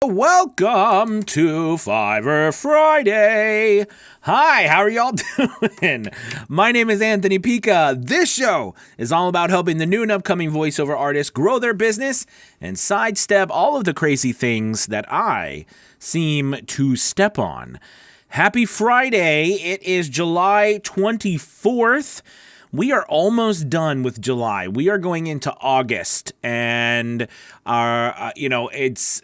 Welcome to Fiverr Friday. Hi, how are y'all doing? My name is Anthony Pica. This show is all about helping the new and upcoming voiceover artists grow their business and sidestep all of the crazy things that I seem to step on. Happy Friday. It is July 24th. We are almost done with July. We are going into August, and it's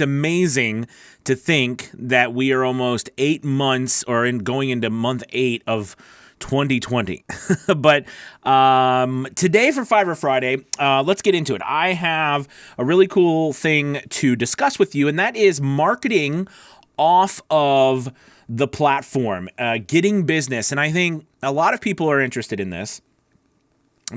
amazing to think that we are almost 8 months, or going into month 8 of 2020. But today for Fiverr Friday, let's get into it. I have a really cool thing to discuss with you, and that is marketing off of the platform, getting business. And I think a lot of people are interested in this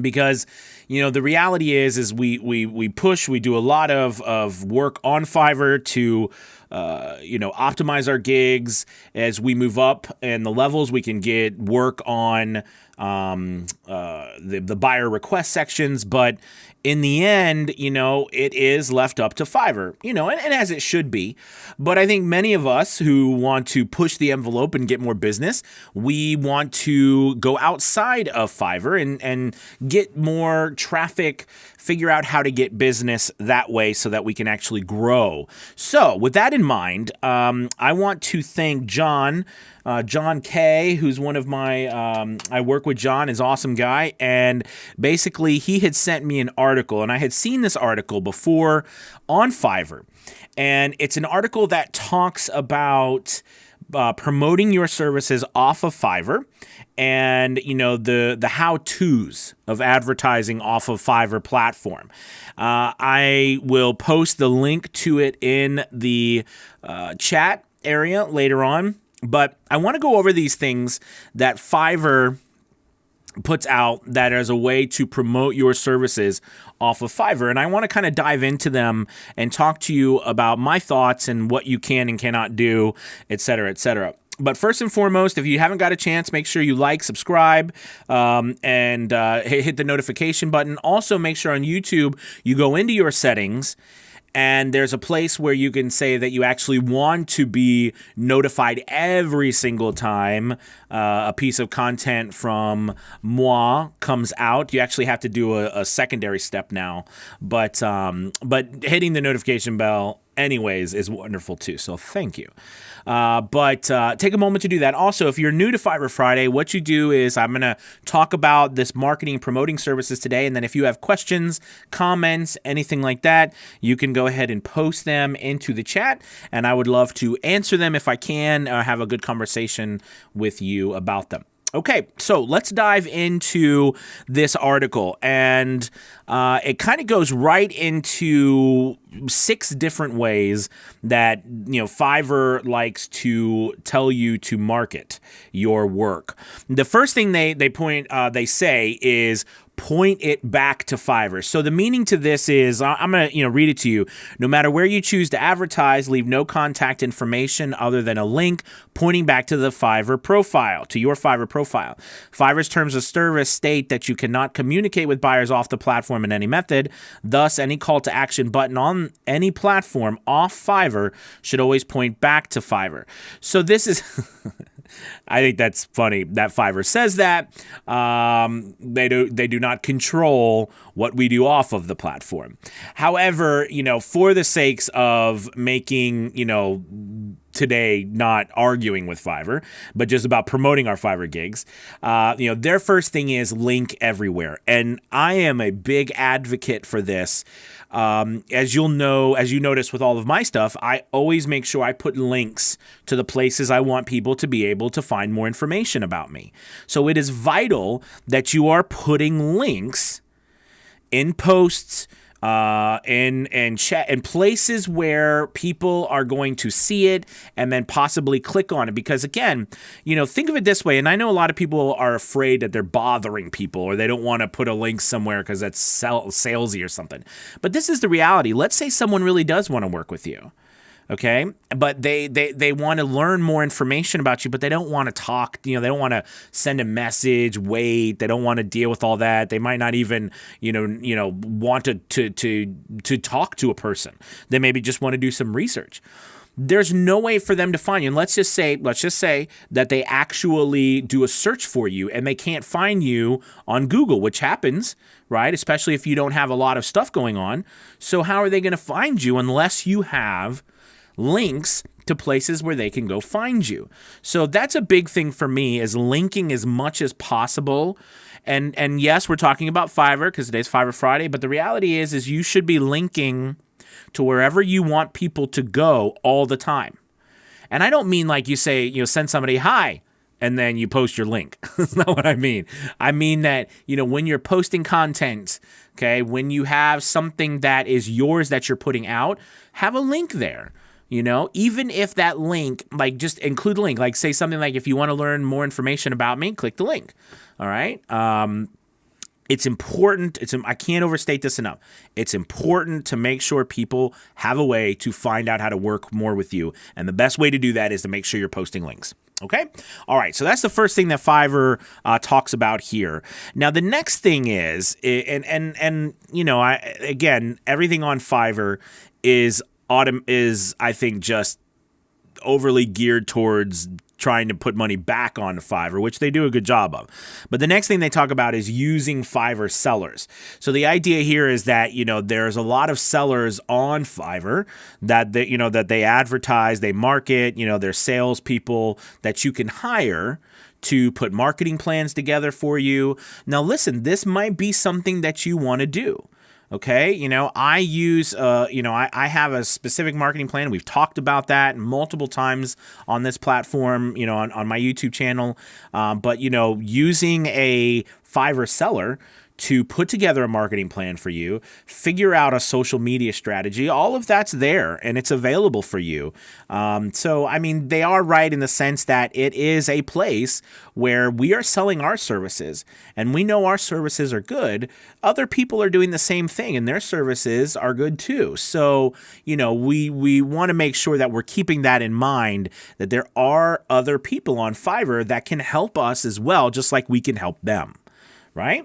because, the reality is we do a lot of work on Fiverr to, optimize our gigs. As we move up and the levels, we can get work on the buyer request sections, but in the end, it is left up to Fiverr, and as it should be. But I think many of us who want to push the envelope and get more business, we want to go outside of Fiverr and get more traffic, figure out how to get business that way so that we can actually grow. So with that in mind, I want to thank John K., who's one of my, I work with John, is an awesome guy, and basically he had sent me an article, and I had seen this article before on Fiverr, and it's an article that talks about promoting your services off of Fiverr, and the how-tos of advertising off of Fiverr platform. I will post the link to it in the chat area later on. But I want to go over these things that Fiverr puts out that as a way to promote your services off of Fiverr. And I want to kind of dive into them and talk to you about my thoughts and what you can and cannot do, et cetera, et cetera. But first and foremost, if you haven't got a chance, make sure you like, subscribe, and hit the notification button. Also, make sure on YouTube you go into your settings, and there's a place where you can say that you actually want to be notified every single time a piece of content from moi comes out. You actually have to do a secondary step now, but hitting the notification bell anyways is wonderful too. So thank you. But take a moment to do that. Also, if you're new to Fiverr Friday, what you do is I'm going to talk about this marketing and promoting services today. And then if you have questions, comments, anything like that, you can go ahead and post them into the chat. And I would love to answer them if I can, or have a good conversation with you about them. Okay, so let's dive into this article, and it kind of goes right into 6 different ways that Fiverr likes to tell you to market your work. The first thing they say is point it back to Fiverr. So the meaning to this is, I'm going to read it to you. No matter where you choose to advertise, leave no contact information other than a link pointing back to the Fiverr profile, to your Fiverr profile. Fiverr's terms of service state that you cannot communicate with buyers off the platform in any method. Thus, any call to action button on any platform off Fiverr should always point back to Fiverr. So this is... I think that's funny that Fiverr says that. They do not control what we do off of the platform. However, for the sakes of making, today not arguing with Fiverr, but just about promoting our Fiverr gigs, their first thing is link everywhere. And I am a big advocate for this. As you notice with all of my stuff, I always make sure I put links to the places I want people to be able to find more information about me. So it is vital that you are putting links in posts, and chat, and places where people are going to see it and then possibly click on it. Because again, think of it this way, and I know a lot of people are afraid that they're bothering people, or they don't want to put a link somewhere because that's salesy or something. But this is the reality. Let's say someone really does want to work with you. Okay. But they want to learn more information about you, but they don't want to talk, they don't want to send a message, wait, they don't want to deal with all that. They might not even, want to talk to a person. They maybe just want to do some research. There's no way for them to find you. And let's just say that they actually do a search for you and they can't find you on Google, which happens, right? Especially if you don't have a lot of stuff going on. So how are they going to find you unless you have links to places where they can go find you? So that's a big thing for me, is linking as much as possible. And yes, we're talking about Fiverr because today's Fiverr Friday, but the reality is you should be linking to wherever you want people to go all the time. And I don't mean like you say, send somebody hi and then you post your link. That's not what I mean. I mean that, when you're posting content, okay, when you have something that is yours that you're putting out, have a link there. Even if that link, like, just include a link, like say something like, if you want to learn more information about me, click the link. All right. It's important. I can't overstate this enough. It's important to make sure people have a way to find out how to work more with you. And the best way to do that is to make sure you're posting links. Okay. All right. So that's the first thing that Fiverr talks about here. Now, the next thing is, again, everything on Fiverr is I think just overly geared towards trying to put money back on Fiverr, which they do a good job of. But the next thing they talk about is using Fiverr sellers. So the idea here is that, there's a lot of sellers on Fiverr that they advertise, they market, they're salespeople that you can hire to put marketing plans together for you. Now, listen, this might be something that you want to do. Okay, I use, I have a specific marketing plan. We've talked about that multiple times on this platform, on my YouTube channel. But using a Fiverr seller to put together a marketing plan for you, figure out a social media strategy, all of that's there and it's available for you. So, they are right in the sense that it is a place where we are selling our services and we know our services are good. Other people are doing the same thing and their services are good too. So, we want to make sure that we're keeping that in mind, that there are other people on Fiverr that can help us as well, just like we can help them, right?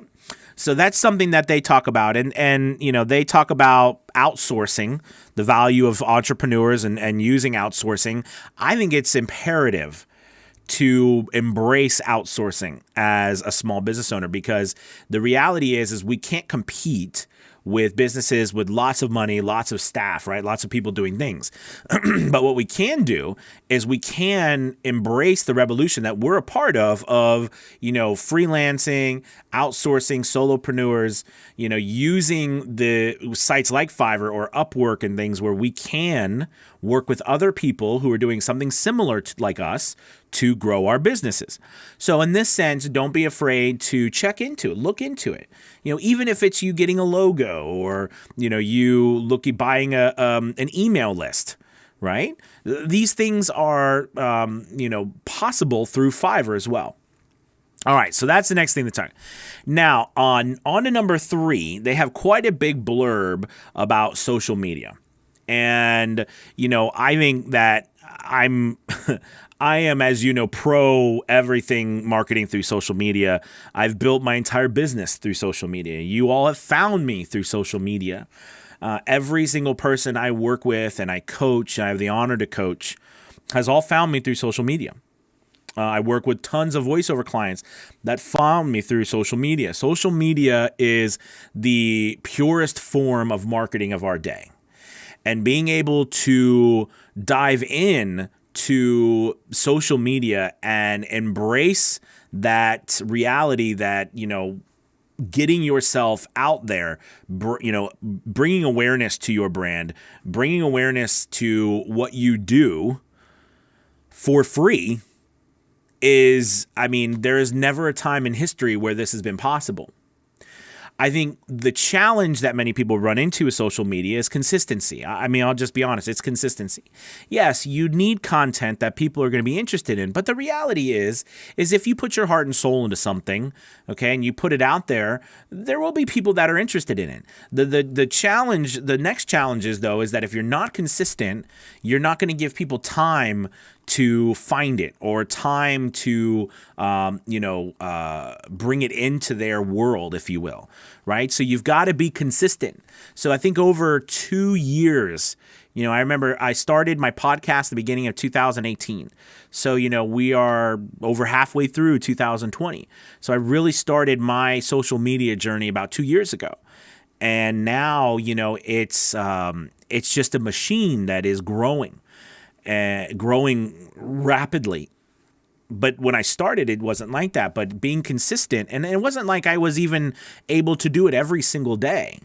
So that's something that they talk about. And they talk about outsourcing, the value of entrepreneurs and using outsourcing. I think it's imperative to embrace outsourcing as a small business owner, because the reality is we can't compete with businesses with lots of money, lots of staff, right? Lots of people doing things. But what we can do is we can embrace the revolution that we're a part of, freelancing, outsourcing, solopreneurs, using the sites like Fiverr or Upwork and things where we can work with other people who are doing something similar to, like us, to grow our businesses. So in this sense, don't be afraid to check into it, look into it. Even if it's you getting a logo or, you buying an email list, right? These things are, possible through Fiverr as well. All right, so that's the next thing to talk. Now, on to number 3, they have quite a big blurb about social media. And, I think that I am, as you know, pro everything marketing through social media. I've built my entire business through social media. You all have found me through social media. Every single person I work with and I coach, I have the honor to coach, has all found me through social media. I work with tons of voiceover clients that found me through social media. Social media is the purest form of marketing of our day. And being able to dive in to social media and embrace that reality that, getting yourself out there, bringing awareness to your brand, bringing awareness to what you do for free is, there is never a time in history where this has been possible. I think the challenge that many people run into with social media is consistency. I mean, I'll just be honest, it's consistency. Yes, you need content that people are going to be interested in, but the reality is if you put your heart and soul into something, okay, and you put it out there, there will be people that are interested in it. The challenge, the next challenge is though, is that if you're not consistent, you're not going to give people time to find it or time to, bring it into their world, if you will, right? So you've got to be consistent. So I think over 2 years, I remember I started my podcast at the beginning of 2018. So, we are over halfway through 2020. So I really started my social media journey about 2 years ago. And now, it's just a machine that is growing rapidly. But when I started, it wasn't like that. But being consistent, and it wasn't like I was even able to do it every single day,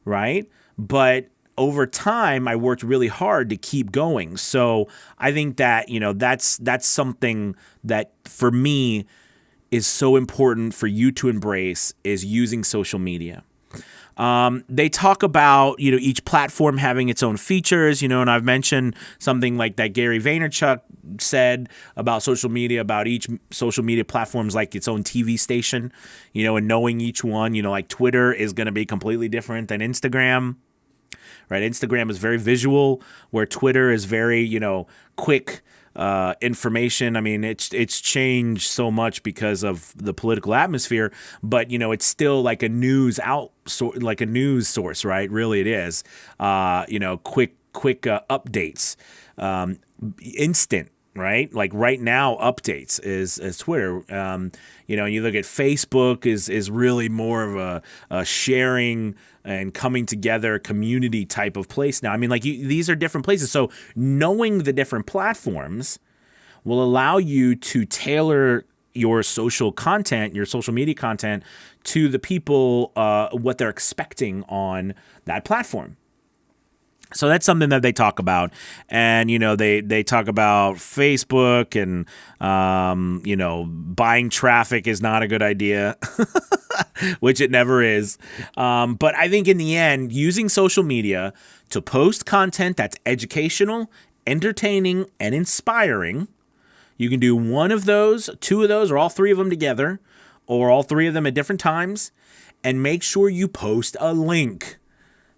right? But over time, I worked really hard to keep going. So I think that, that's something that for me is so important for you to embrace, is using social media. They talk about, each platform having its own features, and I've mentioned something like that Gary Vaynerchuk said about social media, about each social media platform's like its own TV station, and knowing each one, like Twitter is going to be completely different than Instagram, right? Instagram is very visual, where Twitter is very, quick information. I mean, it's changed so much because of the political atmosphere, but it's still like a news source, right? Really, it is. Quick updates, instant. Right? Like right now, updates is Twitter. You look at Facebook is really more of a sharing and coming together community type of place now. I mean, these are different places. So knowing the different platforms will allow you to tailor your social content, your social media content, to the people, what they're expecting on that platform. So that's something that they talk about. And, they talk about Facebook and, buying traffic is not a good idea, which it never is. But I think in the end, using social media to post content that's educational, entertaining, and inspiring, you can do one of those, two of those, or all three of them together, or all three of them at different times, and make sure you post a link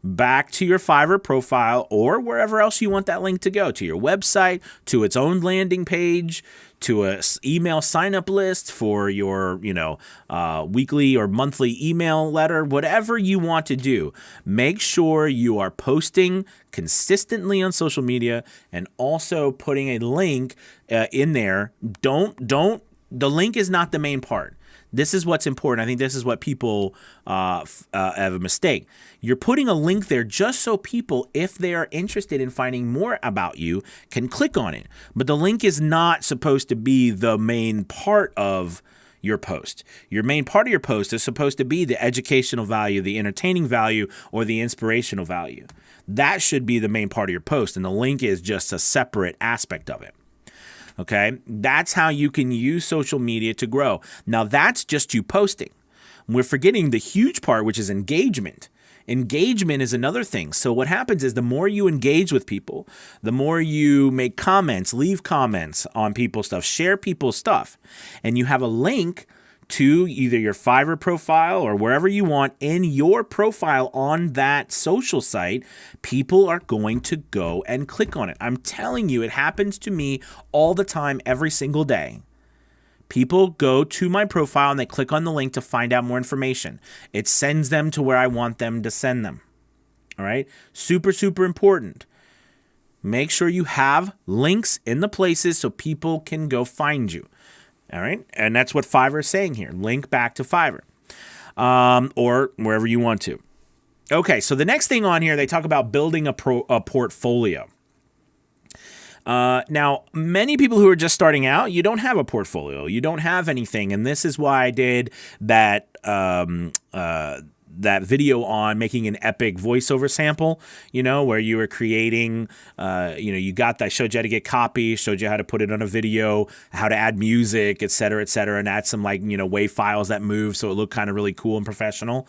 back to your Fiverr profile or wherever else you want that link to go, to your website, to its own landing page, to a email sign-up list for your, weekly or monthly email letter, whatever you want to do. Make sure you are posting consistently on social media and also putting a link in there. The link is not the main part. This is what's important. I think this is what people have a mistake. You're putting a link there just so people, if they are interested in finding more about you, can click on it. But the link is not supposed to be the main part of your post. Your main part of your post is supposed to be the educational value, the entertaining value, or the inspirational value. That should be the main part of your post, and the link is just a separate aspect of it. Okay, that's how you can use social media to grow. Now, that's just you posting. We're forgetting the huge part, which is engagement. Engagement is another thing. So what happens is the more you engage with people, the more you make comments, leave comments on people's stuff, share people's stuff, and you have a link to either your Fiverr profile or wherever you want in your profile on that social site, people are going to go and click on it. I'm telling you, it happens to me all the time, every single day. People go to my profile and they click on the link to find out more information. It sends them to where I want them to send them. All right? Super, super important. Make sure you have links in the places so people can go find you. All right. And that's what Fiverr is saying here. Link back to Fiverr or wherever you want to. Okay. So the next thing on here, they talk about building a portfolio. Now, many people who are just starting out, you don't have a portfolio. You don't have anything. And this is why I did that that video on making an epic voiceover sample, where you were creating, you got that, showed you how to get copy, showed you how to put it on a video, how to add music, et cetera, and add some WAV files that move so it looked kind of really cool and professional.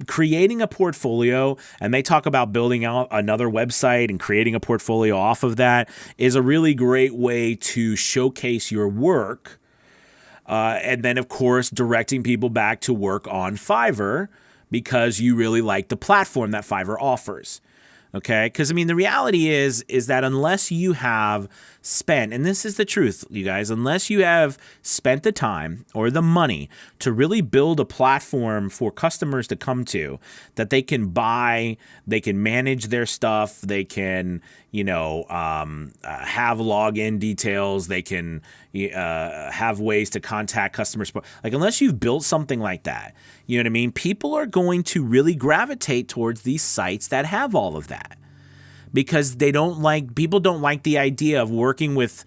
Creating a portfolio, and they talk about building out another website and creating a portfolio off of that, is a really great way to showcase your work. And then, of course, directing people back to work on Fiverr because you really like the platform that Fiverr offers. Okay, because the reality is that unless you have spent, and this is the truth, you guys, unless you have spent the time or the money to really build a platform for customers to come to that they can buy, they can manage their stuff, they can, have login details, they can have ways to contact customers. Like, unless you've built something like that, you know what I mean? People are going to really gravitate towards these sites that have all of that, because people don't like the idea of working with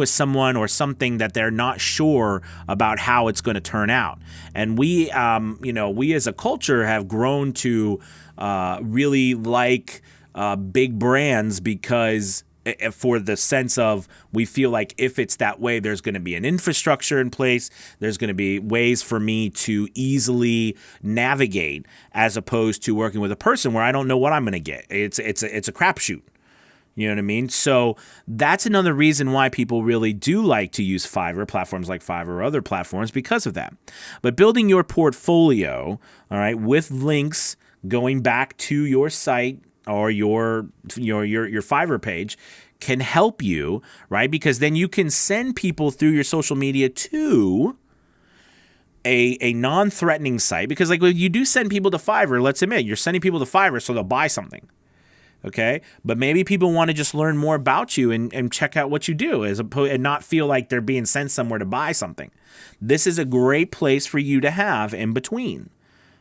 someone or something that they're not sure about how it's going to turn out. And we as a culture have grown to really like big brands because for the sense of, we feel like if it's that way, there's going to be an infrastructure in place. There's going to be ways for me to easily navigate, as opposed to working with a person where I don't know what I'm going to get. It's a crapshoot. You know what I mean? So that's another reason why people really do like to use Fiverr, platforms like Fiverr or other platforms, because of that. But building your portfolio, all right, with links going back to your site or your Fiverr page can help you, right? Because then you can send people through your social media to a non-threatening site. Because when you do send people to Fiverr, let's admit, you're sending people to Fiverr so they'll buy something. Okay, but maybe people want to just learn more about you and check out what you do, and not feel like they're being sent somewhere to buy something. This is a great place for you to have in between.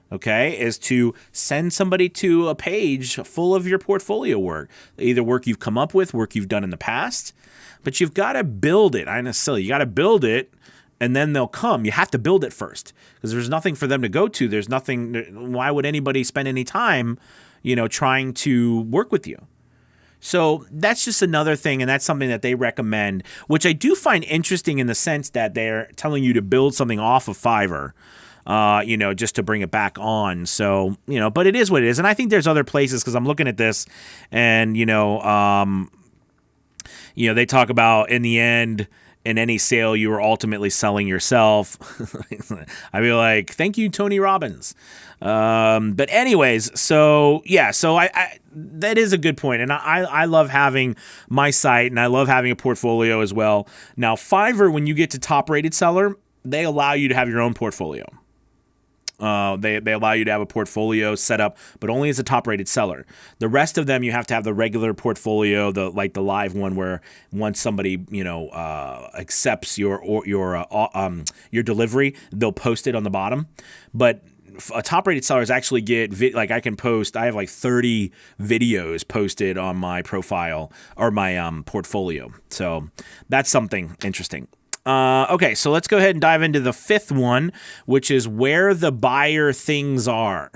Okay, is to send somebody to a page full of your portfolio work, either work you've come up with, work you've done in the past, but you've got to build it. I know, silly. You got to build it, and then they'll come. You have to build it first, because there's nothing for them to go to. There's nothing. Why would anybody spend any time, trying to work with you? So that's just another thing, and that's something that they recommend, which I do find interesting in the sense that they're telling you to build something off of Fiverr. Just to bring it back on. So, but it is what it is. And I think there's other places, because I'm looking at this and, they talk about, in the end, in any sale, you are ultimately selling yourself. I feel like, thank you, Tony Robbins. But anyways, so I that is a good point. And I love having my site, and I love having a portfolio as well. Now, Fiverr, when you get to top rated seller, they allow you to have your own portfolio. They allow you to have a portfolio set up, but only as a top-rated seller. The rest of them, you have to have the regular portfolio, the live one, where once somebody accepts your delivery, they'll post it on the bottom. But a top-rated seller is actually I can post. I have 30 videos posted on my profile or my portfolio. So that's something interesting. Okay, so let's go ahead and dive into the fifth one, which is where the buyer things are.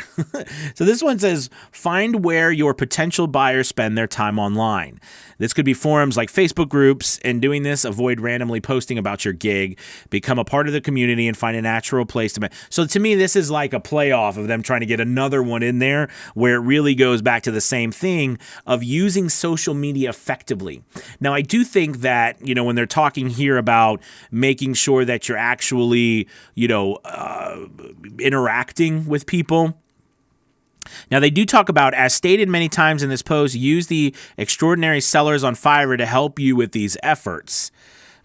So this one says, find where your potential buyers spend their time online. This could be forums like Facebook groups. And doing this, avoid randomly posting about your gig. Become a part of the community and find a natural place to. So to me, this is like a playoff of them trying to get another one in there, where it really goes back to the same thing of using social media effectively. Now, I do think that, when they're talking here about making sure that you're actually, interacting with people. Now, they do talk about, as stated many times in this post, use the extraordinary sellers on Fiverr to help you with these efforts.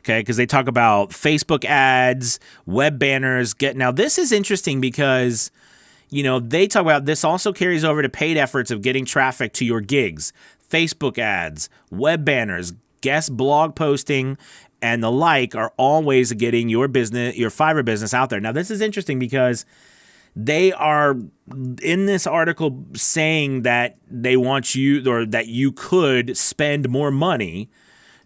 Okay, because they talk about Facebook ads, web banners. Now, this is interesting because, they talk about this also carries over to paid efforts of getting traffic to your gigs. Facebook ads, web banners, guest blog posting, and the like are all ways of getting your Fiverr business out there. Now, this is interesting because they are in this article saying that they want you, or that you could spend more money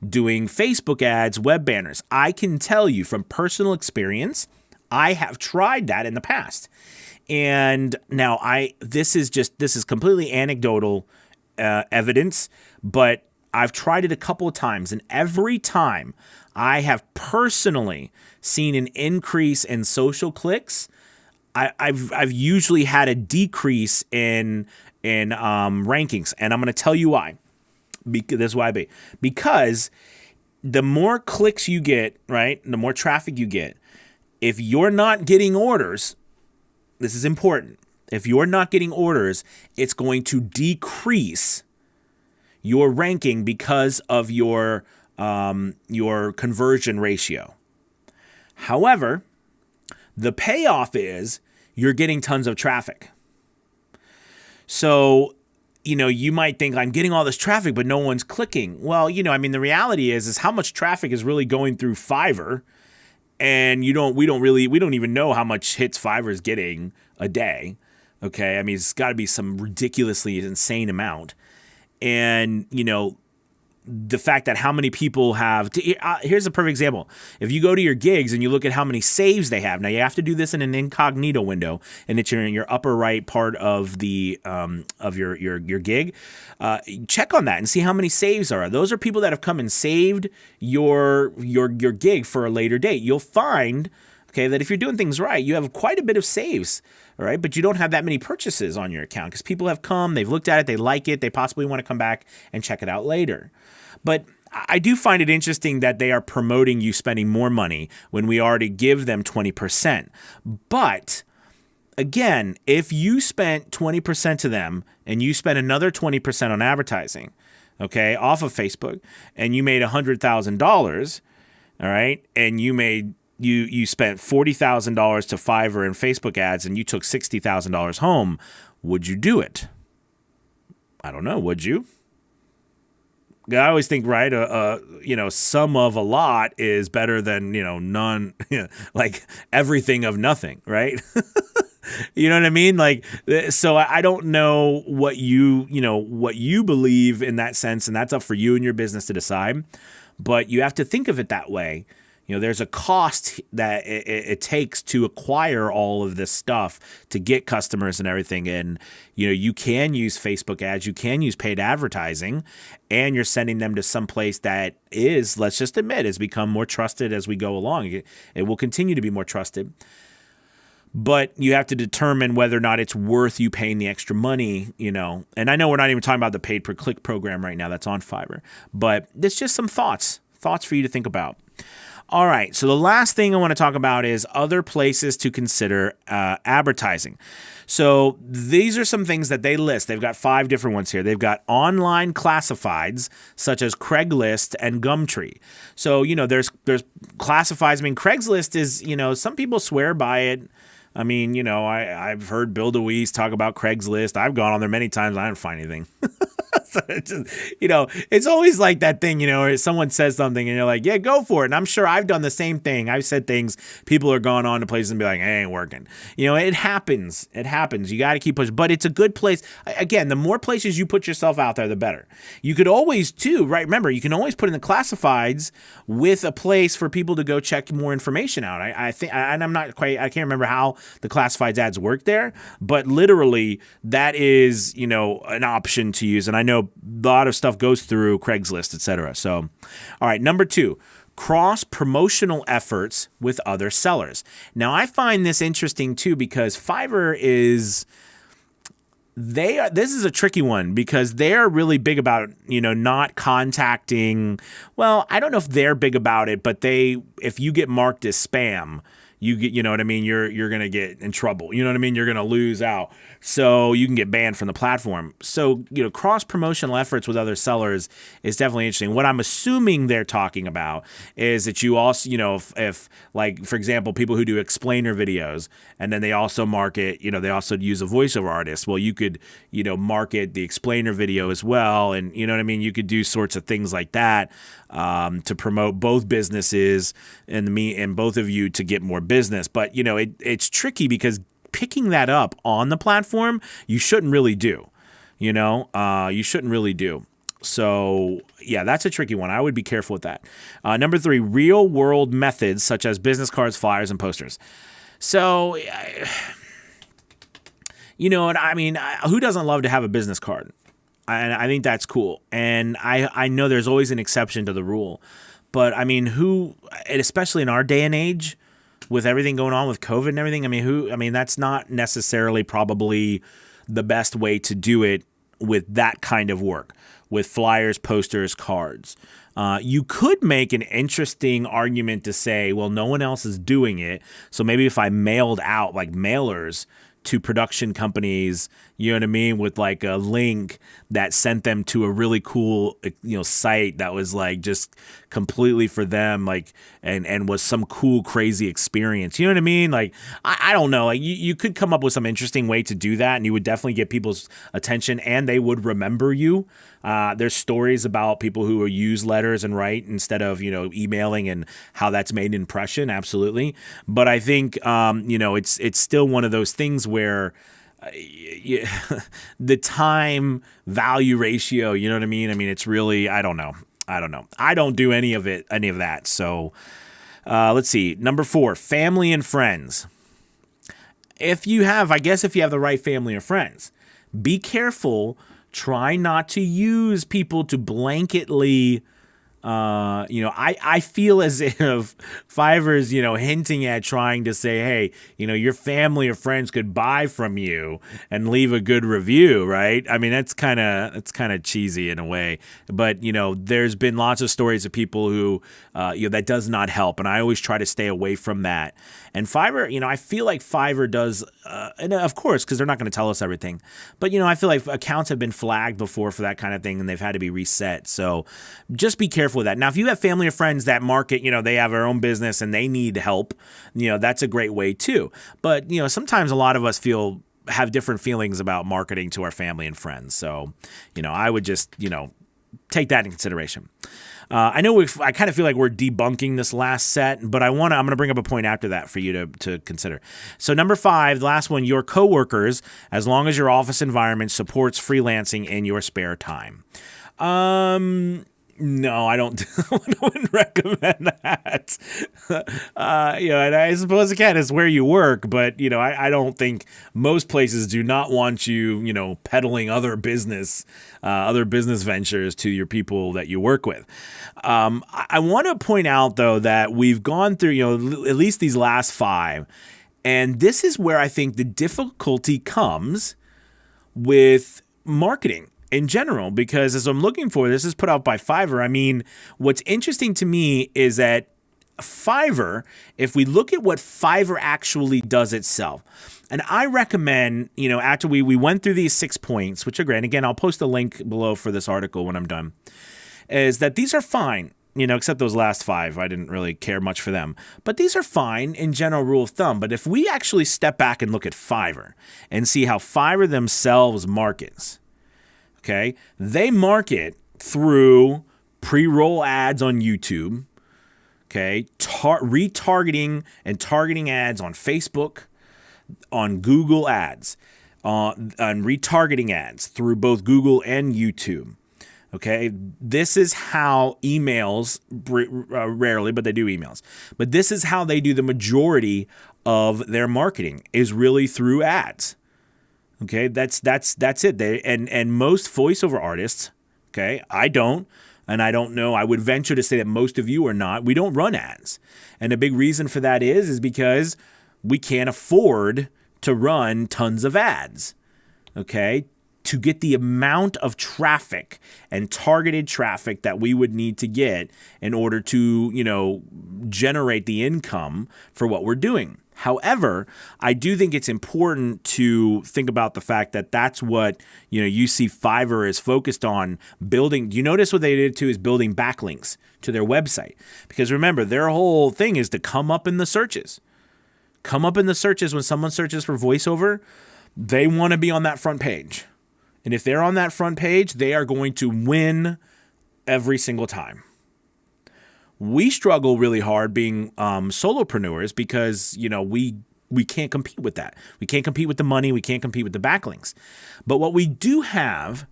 doing Facebook ads, web banners. I can tell you from personal experience, I have tried that in the past. And now this is completely anecdotal evidence, but I've tried it a couple of times, and every time I have personally seen an increase in social clicks, I've usually had a decrease in rankings, and I'm going to tell you why. This is why. Because the more clicks you get, right, the more traffic you get, if you're not getting orders, this is important. If you're not getting orders, it's going to decrease your ranking because of your conversion ratio. However, the payoff is you're getting tons of traffic. So, you might think I'm getting all this traffic, but no one's clicking. Well, the reality is how much traffic is really going through Fiverr, and we don't even know how much hits Fiverr is getting a day. Okay. It's got to be some ridiculously insane amount. And, the fact that how many people have, here's a perfect example. If you go to your gigs and you look at how many saves they have, now you have to do this in an incognito window, and it's in your upper right part of the of your gig. Check on that and see how many saves are. Those are people that have come and saved your gig for a later date. You'll find, okay, that if you're doing things right, you have quite a bit of saves. All right, but you don't have that many purchases on your account because people have come, they've looked at it, they like it, they possibly want to come back and check it out later. But I do find it interesting that they are promoting you spending more money when we already give them 20%. But again, if you spent 20% to them and you spent another 20% on advertising, okay, off of Facebook, and you made $100,000, all right, and you spent $40,000 to Fiverr and Facebook ads, and you took $60,000 home, would you do it? I don't know. Would you? I always think, right, some of a lot is better than, none, like everything of nothing, right? You know what I mean? Like, so I don't know what you believe in that sense, and that's up for you and your business to decide. But you have to think of it that way. There's a cost that it takes to acquire all of this stuff to get customers and everything. And, you can use Facebook ads, you can use paid advertising, and you're sending them to some place that is, let's just admit, has become more trusted as we go along. It will continue to be more trusted. But you have to determine whether or not it's worth you paying the extra money, And I know we're not even talking about the paid per click program right now that's on Fiverr, but it's just some thoughts for you to think about. All right, so the last thing I want to talk about is other places to consider advertising. So these are some things that they list. They've got 5 different ones here. They've got online classifieds such as Craigslist and Gumtree. So, there's classifieds. Craigslist is, some people swear by it. I've heard Bill DeWeese talk about Craigslist. I've gone on there many times. I didn't find anything. So it's always like that thing, where someone says something and you're like, yeah, go for it. And I'm sure I've done the same thing. I've said things, people are going on to places and be like, it ain't working. It happens. You got to keep pushing. But it's a good place. Again, the more places you put yourself out there, the better. You could always too, right? Remember, you can always put in the classifieds with a place for people to go check more information out. I think, and I can't remember how the classifieds ads work there, but literally that is, an option to use. And I know a lot of stuff goes through Craigslist, etc. So, all right, number 2, cross-promotional efforts with other sellers. Now, I find this interesting too because Fiverr is... this is a tricky one because they're really big about, not contacting. Well, I don't know if they're big about it, but if you get marked as spam, you get, you're going to get in trouble. You're going to lose out. So you can get banned from the platform. So, cross promotional efforts with other sellers is definitely interesting. What I'm assuming they're talking about is that you also, if like, for example, people who do explainer videos and then they also market, they also use a voiceover artist. Well, you could, market the explainer video as well. And you could do sorts of things like that to promote both businesses and both of you to get more business. But, it's tricky because picking that up on the platform, you shouldn't really do, you shouldn't really do. So yeah, that's a tricky one. I would be careful with that. Number 3, real world methods such as business cards, flyers, and posters. So And I mean, who doesn't love to have a business card? And I think that's cool. And I know there's always an exception to the rule. But I mean, and especially in our day and age, with everything going on with COVID and everything, I mean, that's not necessarily probably the best way to do it with that kind of work, with flyers, posters, cards. You could make an interesting argument to say, well, no one else is doing it. So maybe if I mailed out like mailers to production companies, you know what I mean, with like a link that sent them to a really cool, site that was like just completely for them, like, and was some cool, crazy experience. You know what I mean? Like, I don't know. Like, you could come up with some interesting way to do that, and you would definitely get people's attention, and they would remember you. There's stories about people who use letters and write instead of, emailing, and how that's made an impression. Absolutely. But I think, it's still one of those things where the time value ratio, you know what I mean? I mean, it's really, I don't know. I don't do any of that. So let's see. Number 4, family and friends. If you have the right family or friends, be careful. Try not to use people to blanketly, I feel as if Fiverr's, hinting at trying to say, hey, your family or friends could buy from you and leave a good review, right? I mean, that's kind of cheesy in a way, but there's been lots of stories of people who, that does not help, and I always try to stay away from that. And Fiverr, I feel like Fiverr does, and of course, because they're not going to tell us everything, but I feel like accounts have been flagged before for that kind of thing, and they've had to be reset. So just be careful with that. Now, if you have family or friends that market, they have their own business and they need help, that's a great way too. But, sometimes a lot of us have different feelings about marketing to our family and friends. So, I would just, take that in consideration. I know I kind of feel like we're debunking this last set, but I'm going to bring up a point after that for you to consider. So number 5, the last one, your coworkers, as long as your office environment supports freelancing in your spare time. No, I don't. I wouldn't recommend that. And I suppose again, it's where you work, but I don't think most places do not want you, peddling other business ventures to your people that you work with. I want to point out though that we've gone through, at least these last 5, and this is where I think the difficulty comes with marketing in general, because as I'm looking for, this is put out by Fiverr. I mean, what's interesting to me is that Fiverr, if we look at what Fiverr actually does itself, and I recommend, after we went through these 6 points, which are great, again, I'll post a link below for this article when I'm done, is that these are fine, except those last 5. I didn't really care much for them. But these are fine in general rule of thumb. But if we actually step back and look at Fiverr and see how Fiverr themselves markets, okay, they market through pre-roll ads on YouTube, okay, retargeting and targeting ads on Facebook, on Google ads, on retargeting ads through both Google and YouTube. Okay, this is how emails, rarely, but they do emails. But this is how they do the majority of their marketing, is really through ads. Okay, that's it. And most voiceover artists, okay, I don't know, I would venture to say that most of you are not, we don't run ads. And a big reason for that is because we can't afford to run tons of ads, okay, to get the amount of traffic and targeted traffic that we would need to get in order to, generate the income for what we're doing. However, I do think it's important to think about the fact that that's what, you see Fiverr is focused on building. Do you notice what they did too is building backlinks to their website? Because remember, their whole thing is to come up in the searches. Come up in the searches when someone searches for voiceover, they want to be on that front page. And if they're on that front page, they are going to win every single time. We struggle really hard being solopreneurs because, we can't compete with that. We can't compete with the money. We can't compete with the backlinks. But what we do have,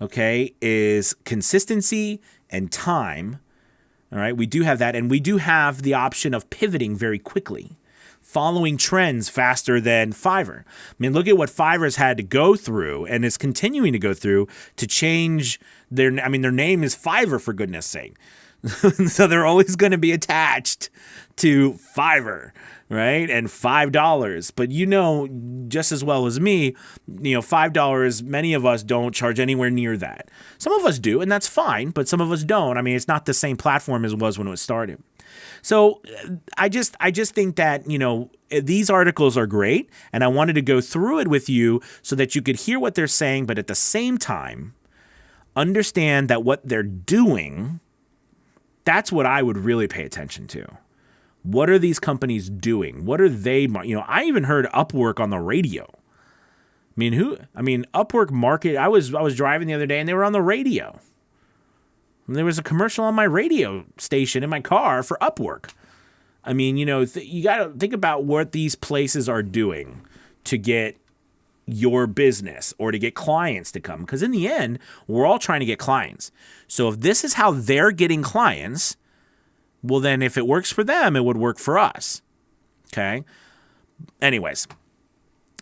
okay, is consistency and time. All right, we do have that. And we do have the option of pivoting very quickly. following trends faster than Fiverr. I mean, look at what Fiverr's had to go through and is continuing to go through to change their name is Fiverr, for goodness sake. So they're always going to be attached to Fiverr, right? And $5. But just as well as me, $5, many of us don't charge anywhere near that. Some of us do, and that's fine, but some of us don't. I mean, it's not the same platform as it was when it started. So I just think that, these articles are great, and I wanted to go through it with you so that you could hear what they're saying, but at the same time, understand that what they're doing, that's what I would really pay attention to. What are these companies doing? What are they, I even heard Upwork on the radio. Upwork market, I was driving the other day and they were on the radio. And there was a commercial on my radio station in my car for Upwork. You got to think about what these places are doing to get your business or to get clients to come. Because in the end, we're all trying to get clients. So if this is how they're getting clients, well, then if it works for them, it would work for us. Okay? Anyways,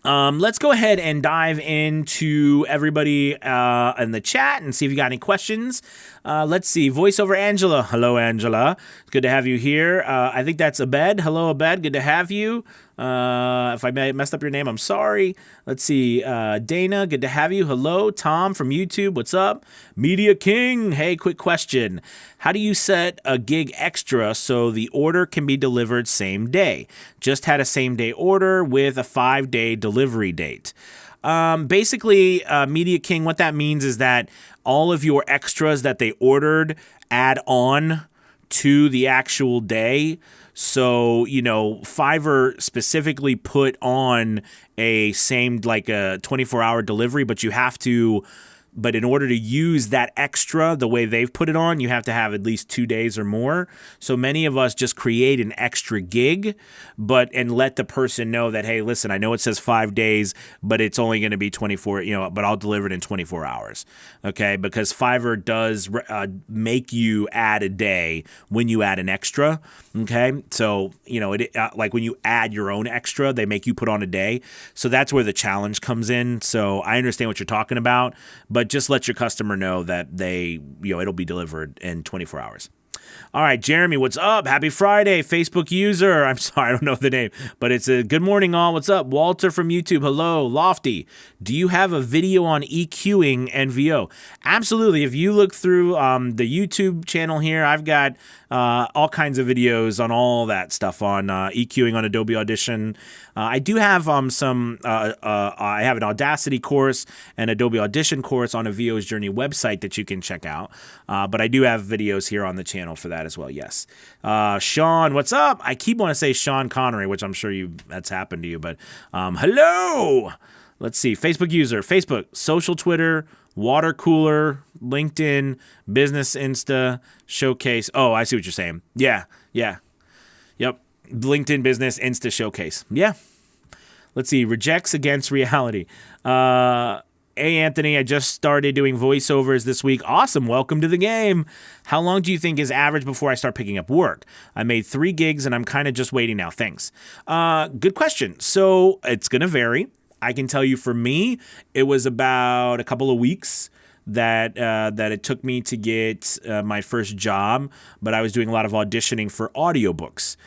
let's go ahead and dive into everybody in the chat and see if you got any questions. Let's see. Voiceover Angela. Hello, Angela. It's good to have you here. I think that's Abed. Hello, Abed. Good to have you. If I messed up your name, I'm sorry. Let's see. Dana, good to have you. Hello. Tom from YouTube. What's up? Media King. Hey, quick question. How do you set a gig extra so the order can be delivered same day? Just had a same day order with a 5-day delivery date. Basically, Media King, what that means is that all of your extras that they ordered add on to the actual day. So, Fiverr specifically put on a 24-hour delivery, but in order to use that extra, the way they've put it on, you have to have at least 2 days or more. So many of us just create an extra gig, and let the person know that, hey, listen, I know it says 5 days, but it's only going to be 24, but I'll deliver it in 24 hours. Okay. Because Fiverr does make you add a day when you add an extra. Okay. So, like when you add your own extra, they make you put on a day. So that's where the challenge comes in. So I understand what you're talking about, but just let your customer know that it'll be delivered in 24 hours. All right, Jeremy, what's up? Happy Friday, Facebook user. I'm sorry, I don't know the name, but it's a good morning all. What's up? Walter from YouTube. Hello, Lofty. Do you have a video on EQing and VO? Absolutely. If you look through the YouTube channel here, I've got all kinds of videos on all that stuff on EQing on Adobe Audition. I do have I have an Audacity course and Adobe Audition course on a VO's Journey website that you can check out. But I do have videos here on the channel for that as well. Yes. Sean, what's up? I keep wanting to say Sean Connery, which I'm sure that's happened to you, but hello. Let's see. Facebook user, Facebook, social Twitter, water cooler, LinkedIn, business Insta, showcase. Oh, I see what you're saying. Yeah. Yep. LinkedIn business Insta showcase. Yeah. Let's see. Rejects against reality. Hey, Anthony, I just started doing voiceovers this week. Awesome. Welcome to the game. How long do you think is average before I start picking up work? I made 3 gigs and I'm kind of just waiting now. Thanks. Good question. So it's going to vary. I can tell you for me, it was about a couple of weeks that it took me to get my first job, but I was doing a lot of auditioning for audiobooks.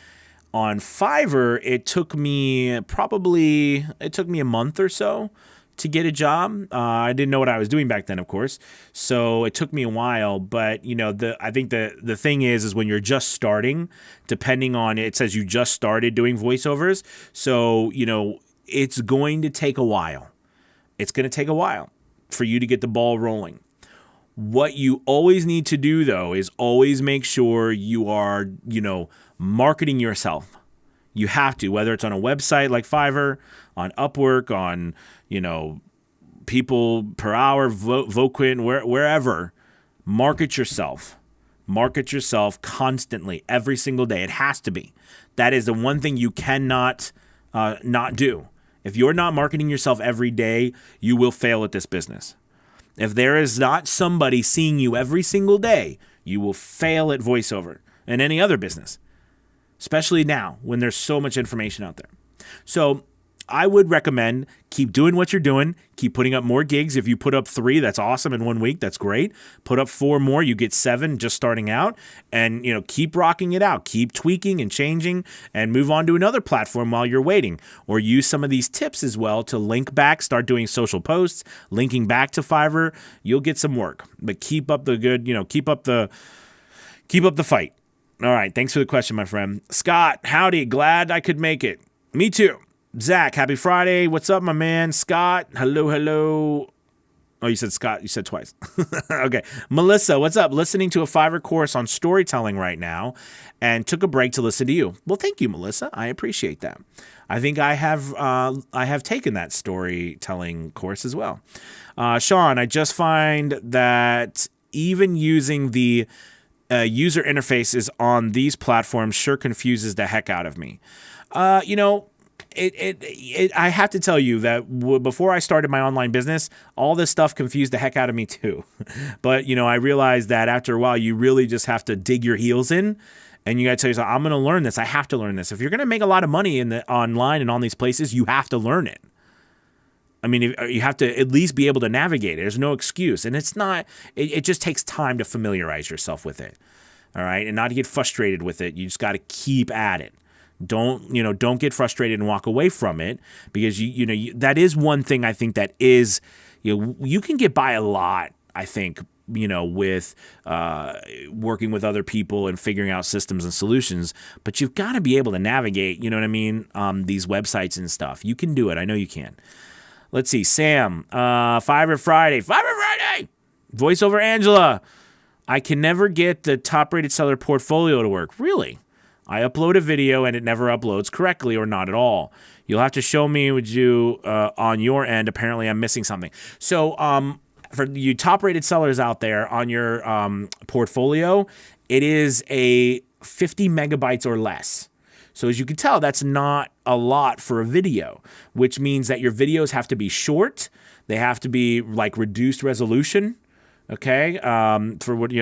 On Fiverr, it took me a month or so to get a job. I didn't know what I was doing back then, of course, so it took me a while. But I think the thing is when you're just starting, depending on it says you just started doing voiceovers, so it's going to take a while. It's going to take a while for you to get the ball rolling. What you always need to do, though, is always make sure you are, marketing yourself. You have to, whether it's on a website like Fiverr, on Upwork, on, People Per Hour, Voquint, wherever. Market yourself. Market yourself constantly, every single day. It has to be. That is the one thing you cannot not do. If you're not marketing yourself every day, you will fail at this business. If there is not somebody seeing you every single day, you will fail at voiceover and any other business. especially now when there's so much information out there. So I would recommend keep doing what you're doing. Keep putting up more gigs. If you put up 3, that's awesome in 1 week. That's great. Put up 4 more. You get 7 just starting out. And, keep rocking it out. Keep tweaking and changing and move on to another platform while you're waiting. Or use some of these tips as well to link back. Start doing social posts, linking back to Fiverr. You'll get some work. But keep up the good, keep up the fight. All right. Thanks for the question, my friend. Scott, howdy. Glad I could make it. Me too. Zach, happy Friday. What's up, my man? Scott, hello. Oh, you said Scott. You said twice. Okay. Melissa, what's up? Listening to a Fiverr course on storytelling right now and took a break to listen to you. Well, thank you, Melissa. I appreciate that. I think I have taken that storytelling course as well. Sean, I just find that even using the user interfaces on these platforms sure confuses the heck out of me. I have to tell you that before I started my online business, all this stuff confused the heck out of me too. But, I realized that after a while, you really just have to dig your heels in and you got to tell yourself, I'm going to learn this. I have to learn this. If you're going to make a lot of money in the online and on these places, you have to learn it. I mean, you have to at least be able to navigate it. There's no excuse. And it just takes time to familiarize yourself with it. All right. And not to get frustrated with it. You just got to keep at it. Don't get frustrated and walk away from it because that is one thing I think that is, you can get by a lot, I think, with working with other people and figuring out systems and solutions, but you've got to be able to navigate, these websites and stuff. You can do it. I know you can. Let's see. Sam, Fiverr Friday. Voiceover Angela. I can never get the top rated seller portfolio to work. Really? I upload a video and it never uploads correctly or not at all. You'll have to show me what you on your end. Apparently, I'm missing something. So for you top-rated sellers out there on your portfolio, it is a 50 megabytes or less. So as you can tell, that's not a lot for a video, which means that your videos have to be short. They have to be like reduced resolution. Okay, for what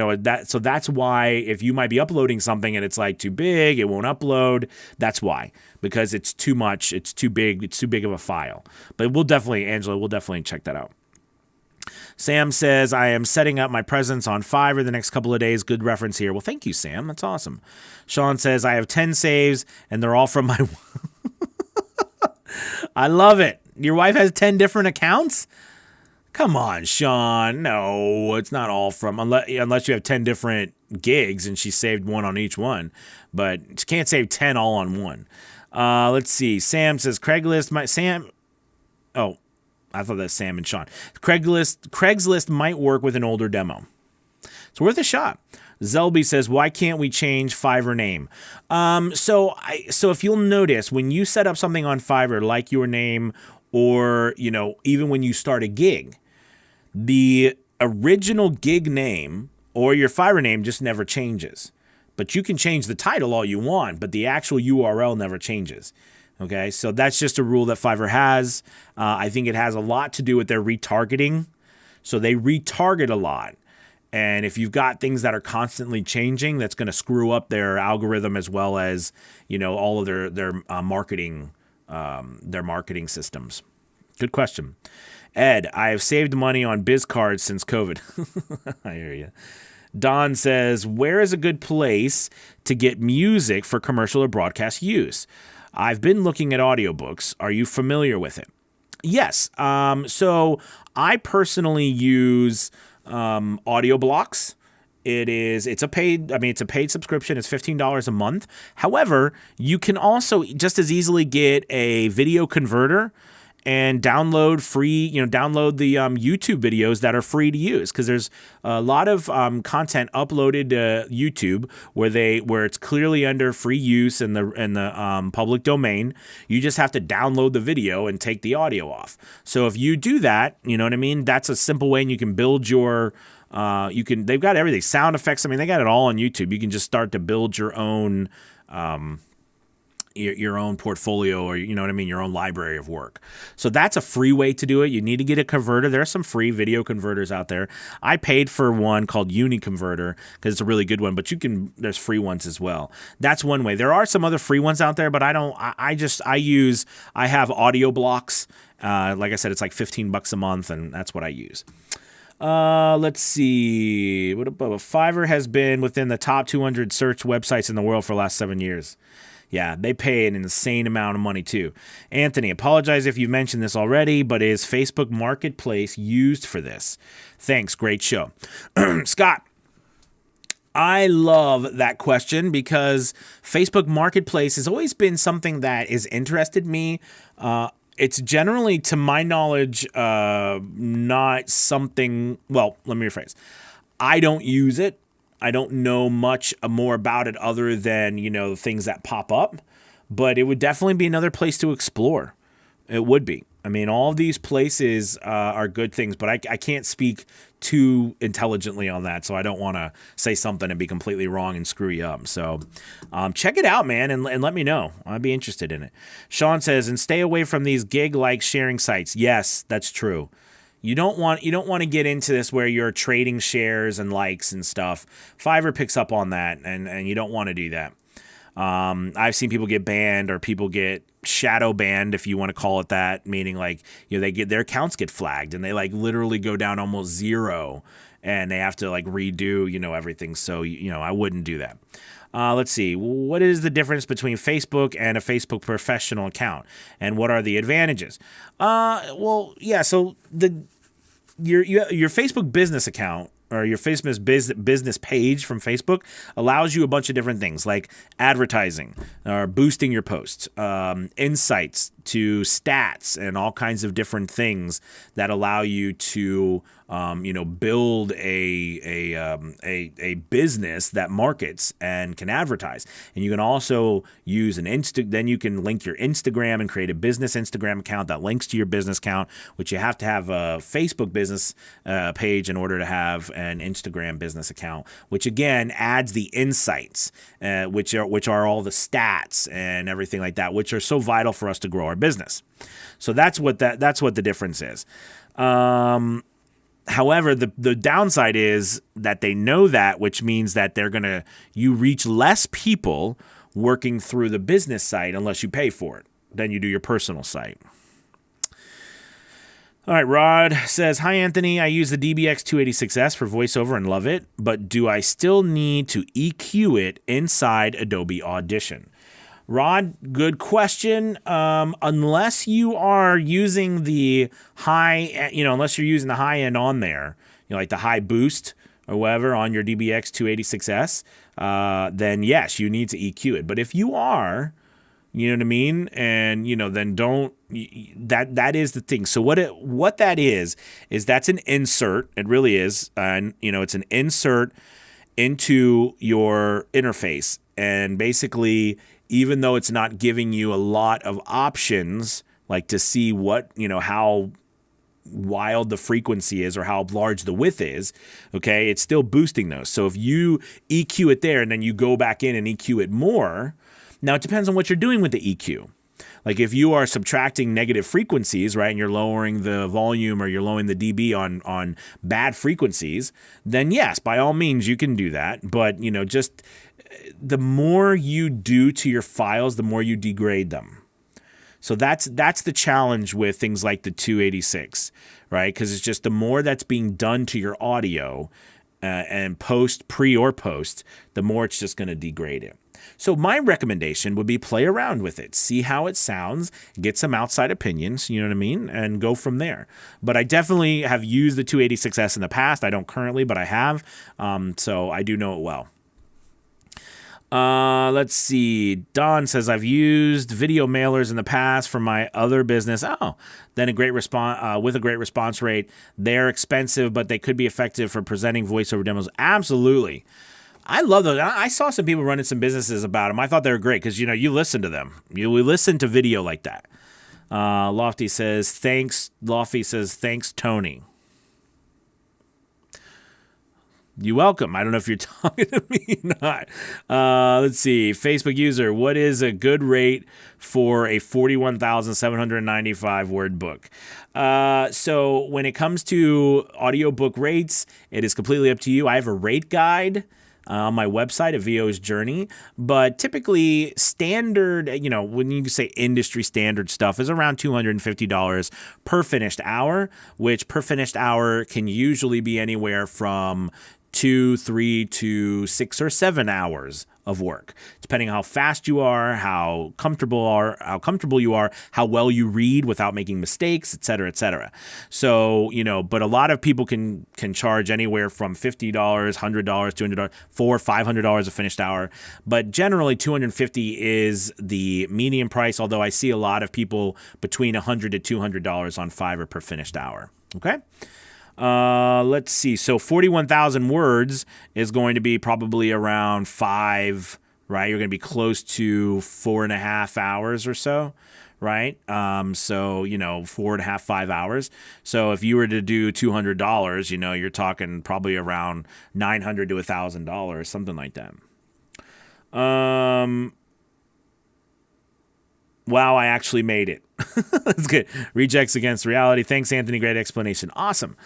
so that's why if you might be uploading something and it's like too big, it won't upload. That's why, because it's too much, it's too big of a file. But Angela, we'll definitely check that out. Sam says, I am setting up my presence on Fiverr the next couple of days. Good reference here. Well, thank you, Sam. That's awesome. Sean says, I have 10 saves and they're all from my. I love it. Your wife has 10 different accounts? Come on, Sean. No, it's not all from, unless you have 10 different gigs and she saved one on each one. But you can't save 10 all on one. Let's see. Sam says, oh, I thought that's Sam and Sean. Craigslist might work with an older demo. It's worth a shot. Zelby says, why can't we change Fiverr name? So if you'll notice, when you set up something on Fiverr, like your name, or, even when you start a gig, the original gig name or your Fiverr name just never changes. But you can change the title all you want, but the actual URL never changes. Okay, so that's just a rule that Fiverr has. I think it has a lot to do with their retargeting. So they retarget a lot. And if you've got things that are constantly changing, that's going to screw up their algorithm as well as, all of their marketing systems. Good question. Ed, I have saved money on biz cards since COVID. I hear you. Don says, where is a good place to get music for commercial or broadcast use? I've been looking at audiobooks. Are you familiar with it? Yes. So I personally use Audio Blocks. It's a paid subscription. It's $15 a month. However, you can also just as easily get a video converter and download the YouTube videos that are free to use, because there's a lot of content uploaded to YouTube where it's clearly under free use in the public domain. You just have to download the video and take the audio off. So if you do that, you know what I mean, that's a simple way, and you can build your they've got everything, sound effects. I mean, they got it all on YouTube. You can just start to build your own your own portfolio, or you know what I mean, your own library of work. So that's a free way to do it. You need to get a converter. There are some free video converters out there. I paid for one called UniConverter because it's a really good one, but there's free ones as well. That's one way. There are some other free ones out there, but I have Audio Blocks. Like I said, it's like $15 a month, and that's what I use. Let's see. Fiverr has been within the top 200 search websites in the world for the last 7 years. Yeah, they pay an insane amount of money too. Anthony, apologize if you mentioned this already, but is Facebook Marketplace used for this? Thanks, great show. Scott, I love that question because Facebook Marketplace has always been something that has interested me. It's generally, to my knowledge, not something, well, let me rephrase. I don't use it. I don't know much more about it other than, things that pop up. But it would definitely be another place to explore. It would be. I mean, all of these places are good things, but I can't speak too intelligently on that, so I don't want to say something and be completely wrong and screw you up. So check it out, man, and let me know. I'd be interested in it. Sean says, and stay away from these gig-like sharing sites. Yes, that's true. You don't want to get into this where you're trading shares and likes and stuff. Fiverr picks up on that, and you don't want to do that. I've seen people get banned, or people get shadow banned, if you want to call it that, meaning like, they get their accounts get flagged and they like literally go down almost zero and they have to like redo, everything. So, I wouldn't do that. Let's see. What is the difference between Facebook and a Facebook professional account, and what are the advantages? So your Facebook business account, or your Facebook business page from Facebook, allows you a bunch of different things like advertising, or boosting your posts, insights to stats, and all kinds of different things that allow you to build a business that markets and can advertise. And you can also use then you can link your Instagram and create a business Instagram account that links to your business account, which you have to have a Facebook business page in order to have an Instagram business account, which again adds the insights, which are all the stats and everything like that, which are so vital for us to grow our business. So that's what the difference is. However, the downside is that they know that, which means that you reach less people working through the business site unless you pay for it than you do your personal site. All right, Rod says, hi, Anthony. I use the DBX 286S for voiceover and love it, but do I still need to EQ it inside Adobe Audition? Rod, good question. Unless you are using the high, unless you're using the high end on there, like the high boost or whatever on your DBX 286S, then yes, you need to EQ it. But if you are, you know what I mean, and then don't. That is the thing. So what that is that's an insert. It really is, and it's an insert into your interface, and basically, even though it's not giving you a lot of options, like to see what, how wild the frequency is or how large the width is, okay, it's still boosting those. So if you EQ it there and then you go back in and EQ it more, now it depends on what you're doing with the EQ. Like if you are subtracting negative frequencies, right, and you're lowering the volume or you're lowering the dB on bad frequencies, then yes, by all means you can do that. But, just the more you do to your files, the more you degrade them. So that's the challenge with things like the 286, right? Because it's just the more that's being done to your audio and pre or post, the more it's just going to degrade it. So my recommendation would be play around with it, see how it sounds, get some outside opinions, you know what I mean, and go from there. But I definitely have used the 286S in the past. I don't currently, but I have. So I do know it well. Let's see. Don says, I've used video mailers in the past for my other business. Oh, then with a great response rate. They're expensive, but they could be effective for presenting voiceover demos. Absolutely. I love those. I saw some people running some businesses about them. I thought they were great because, you listen to them. We listen to video like that. Lofty says, thanks, Tony. You're welcome. I don't know if you're talking to me or not. Let's see. Facebook user, what is a good rate for a 41,795 word book? So when it comes to audiobook rates, it is completely up to you. I have a rate guide on my website at VO's Journey, but typically standard, when you say industry standard stuff is around $250 per finished hour, which per finished hour can usually be anywhere from 2, 3 to 6 or 7 hours of work, depending on how fast you are, how comfortable you are, how well you read without making mistakes, et cetera, et cetera. So, but a lot of people can charge anywhere from $50, $100, $200, $500 a finished hour. But generally $250 is the median price, although I see a lot of people between $100 to $200 on Fiverr per finished hour. Okay. Let's see. So 41,000 words is going to be probably around 5, right? You're going to be close to 4.5 hours or so, right? So, 4.5, 5 hours. So if you were to do $200, you're talking probably around $900 to $1,000, something like that. Wow, I actually made it. That's good. Rejects against reality. Thanks, Anthony. Great explanation. Awesome.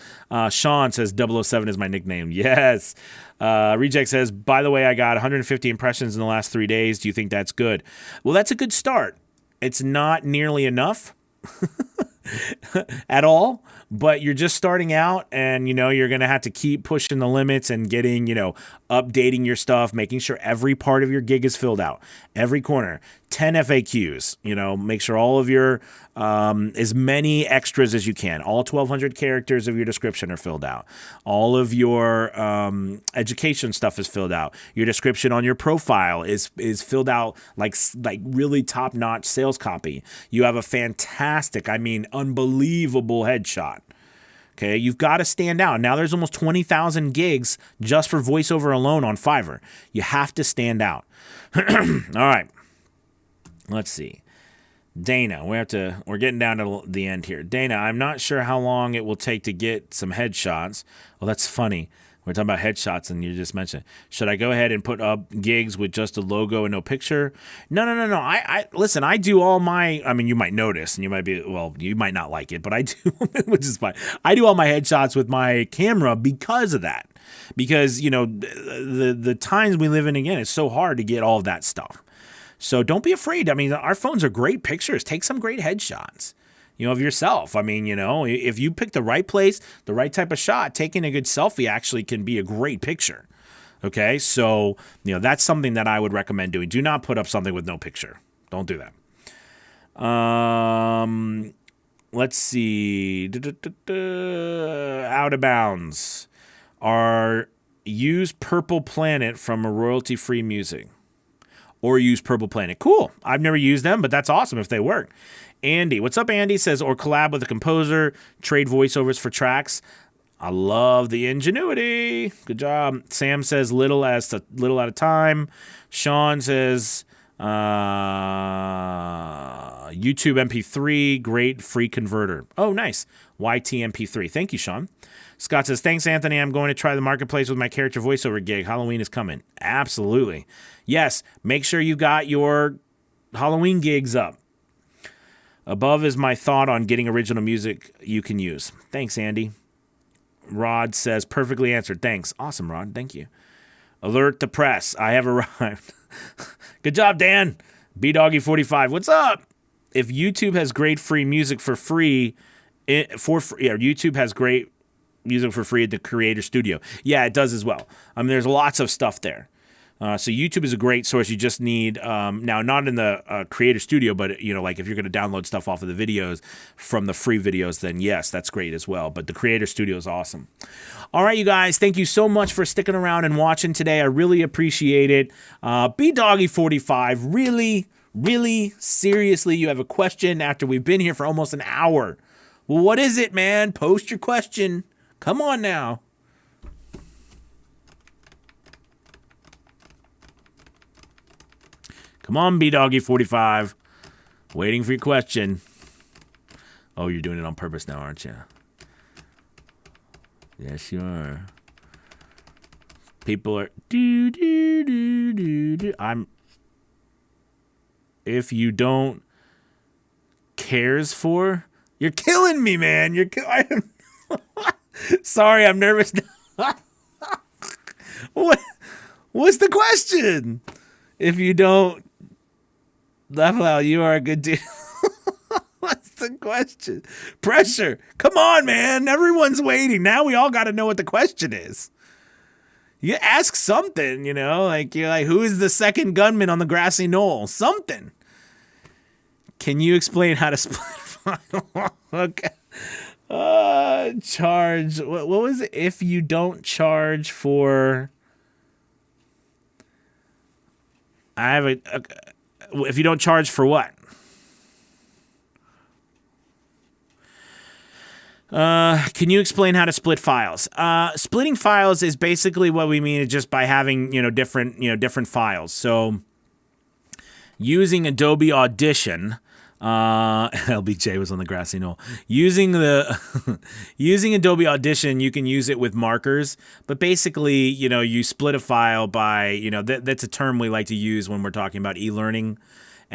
Sean says 007 is my nickname. Yes. Reject says, by the way, I got 150 impressions in the last 3 days. Do you think that's good? Well, that's a good start. It's not nearly enough at all, but you're just starting out, and you're going to have to keep pushing the limits and getting, updating your stuff, making sure every part of your gig is filled out, every corner. 10 FAQs, make sure all of your as many extras as you can. All 1,200 characters of your description are filled out. All of your education stuff is filled out. Your description on your profile is filled out like really top-notch sales copy. You have a fantastic, unbelievable headshot. Okay, you've got to stand out. Now there's almost 20,000 gigs just for voiceover alone on Fiverr. You have to stand out. All right. Let's see. Dana, we're getting down to the end here. Dana, I'm not sure how long it will take to get some headshots. Well, that's funny. We're talking about headshots, and you just mentioned, should I go ahead and put up gigs with just a logo and no picture? No. Listen, I do all my, you might notice, and you might not like it, but I do, which is fine. I do all my headshots with my camera because of that. Because, the times we live in, again, it's so hard to get all of that stuff. So don't be afraid. Our phones are great pictures. Take some great headshots, of yourself. If you pick the right place, the right type of shot, taking a good selfie actually can be a great picture. Okay. So, that's something that I would recommend doing. Do not put up something with no picture. Don't do that. Let's see. Out of bounds. Use Purple Planet from a royalty-free music. Or use Purple Planet. Cool. I've never used them, but that's awesome if they work. Andy, what's up, Andy? Says, or collab with a composer, trade voiceovers for tracks. I love the ingenuity. Good job. Sam says, little at a time. Sean says, YouTube MP3, great free converter. Oh, nice. YT MP3. Thank you, Sean. Scott says, thanks, Anthony. I'm going to try the marketplace with my character voiceover gig. Halloween is coming. Absolutely. Yes, make sure you got your Halloween gigs up. Above is my thought on getting original music you can use. Thanks, Andy. Rod says, perfectly answered. Thanks. Awesome, Rod. Thank you. Alert the press. I have arrived. Good job, Dan. BDoggy45. What's up? If YouTube has great free music for free, YouTube has great music for free at the Creator Studio. Yeah, it does as well. There's lots of stuff there. So YouTube is a great source. You just need, now not in the Creator Studio, but like if you're going to download stuff off of the videos from the free videos, then yes, that's great as well. But the Creator Studio is awesome. All right, you guys, thank you so much for sticking around and watching today. I really appreciate it. BDoggy45, really, seriously, you have a question after we've been here for almost an hour. Well, what is it, man? Post your question. Come on now. Come on, BDoggy45. Waiting for your question. Oh, you're doing it on purpose now, aren't you? Yes, you are. People are do do do do do. If you don't cares for, you're killing me, man. Sorry, I'm nervous. What's the question? If you don't laugh out, you are a good dude. What's the question? Pressure. Come on, man. Everyone's waiting. Now we all got to know what the question is. You ask something, like you're like, who is the second gunman on the grassy knoll? Something. Can you explain how to split file? Okay. Charge. What was it? If you don't charge for. If you don't charge for what? Can you explain how to split files? Splitting files is basically what we mean just by having, different files. So using Adobe Audition, LBJ was on the grassy knoll. Using Adobe Audition, you can use it with markers, but basically, you split a file by, that's a term we like to use when we're talking about e-learning.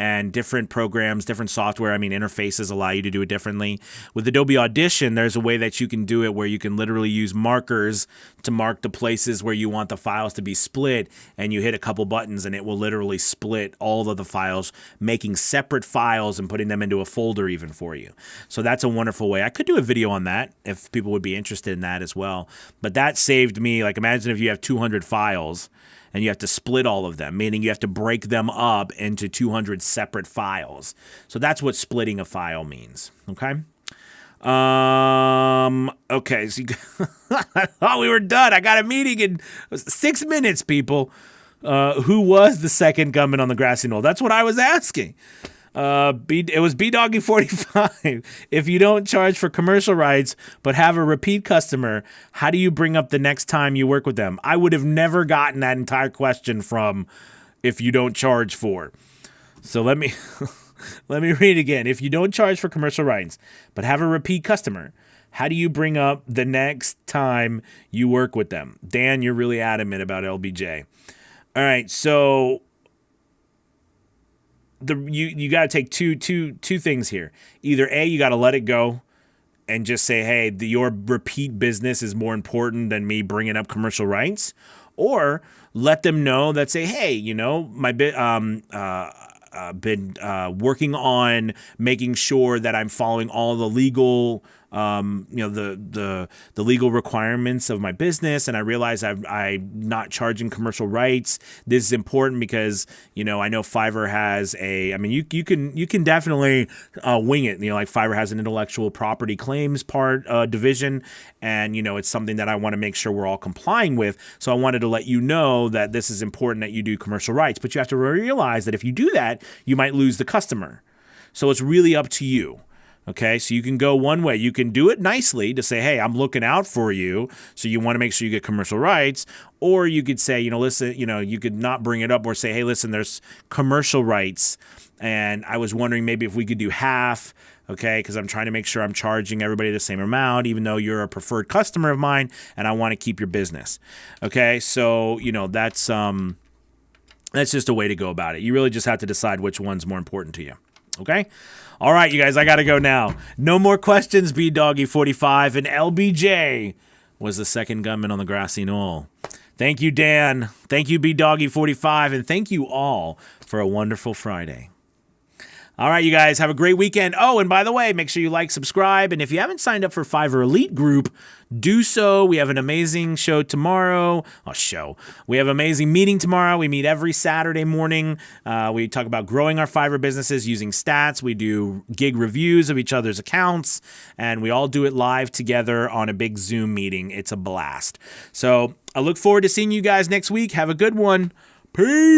And different programs, different software, interfaces allow you to do it differently. With Adobe Audition, there's a way that you can do it where you can literally use markers to mark the places where you want the files to be split, and you hit a couple buttons and it will literally split all of the files, making separate files and putting them into a folder even for you. So that's a wonderful way. I could do a video on that if people would be interested in that as well. But that saved me, like imagine if you have 200 files, and you have to split all of them, meaning you have to break them up into 200 separate files. So that's what splitting a file means, okay? Okay, so I thought we were done. I got a meeting in 6 minutes, people. Who was the second gunman on the grassy knoll? That's what I was asking. It was BDoggy45. If you don't charge for commercial rights but have a repeat customer, how do you bring up the next time you work with them? I would have never gotten that entire question from if you don't charge for. So let me read again. If you don't charge for commercial rights but have a repeat customer, how do you bring up the next time you work with them? Dan, you're really adamant about LBJ. All right, so you got to take two things here. Either A, you got to let it go and just say, hey, your repeat business is more important than me bringing up commercial rights, or let them know that say, hey, my been working on making sure that I'm following all the legal the legal requirements of my business, and I realize I'm not charging commercial rights. This is important because I know Fiverr has you can definitely wing it. Like Fiverr has an intellectual property claims division, and it's something that I want to make sure we're all complying with. So I wanted to let you know that this is important that you do commercial rights, but you have to realize that if you do that, you might lose the customer. So it's really up to you. Okay, so you can go one way. You can do it nicely to say, hey, I'm looking out for you, so you want to make sure you get commercial rights. Or you could say, listen, you could not bring it up or say, hey, listen, there's commercial rights, and I was wondering maybe if we could do half, okay, because I'm trying to make sure I'm charging everybody the same amount, even though you're a preferred customer of mine, and I want to keep your business. Okay, so, that's just a way to go about it. You really just have to decide which one's more important to you. Okay? All right, you guys, I got to go now. No more questions, BDoggy45, and LBJ was the second gunman on the grassy knoll. Thank you, Dan. Thank you, BDoggy45, and thank you all for a wonderful Friday. All right, you guys, have a great weekend. Oh, and by the way, make sure you like, subscribe, and if you haven't signed up for Fiverr Elite Group, do so. We have an amazing show tomorrow. We have an amazing meeting tomorrow. We meet every Saturday morning. We talk about growing our Fiverr businesses using stats. We do gig reviews of each other's accounts, and we all do it live together on a big Zoom meeting. It's a blast. So I look forward to seeing you guys next week. Have a good one. Peace.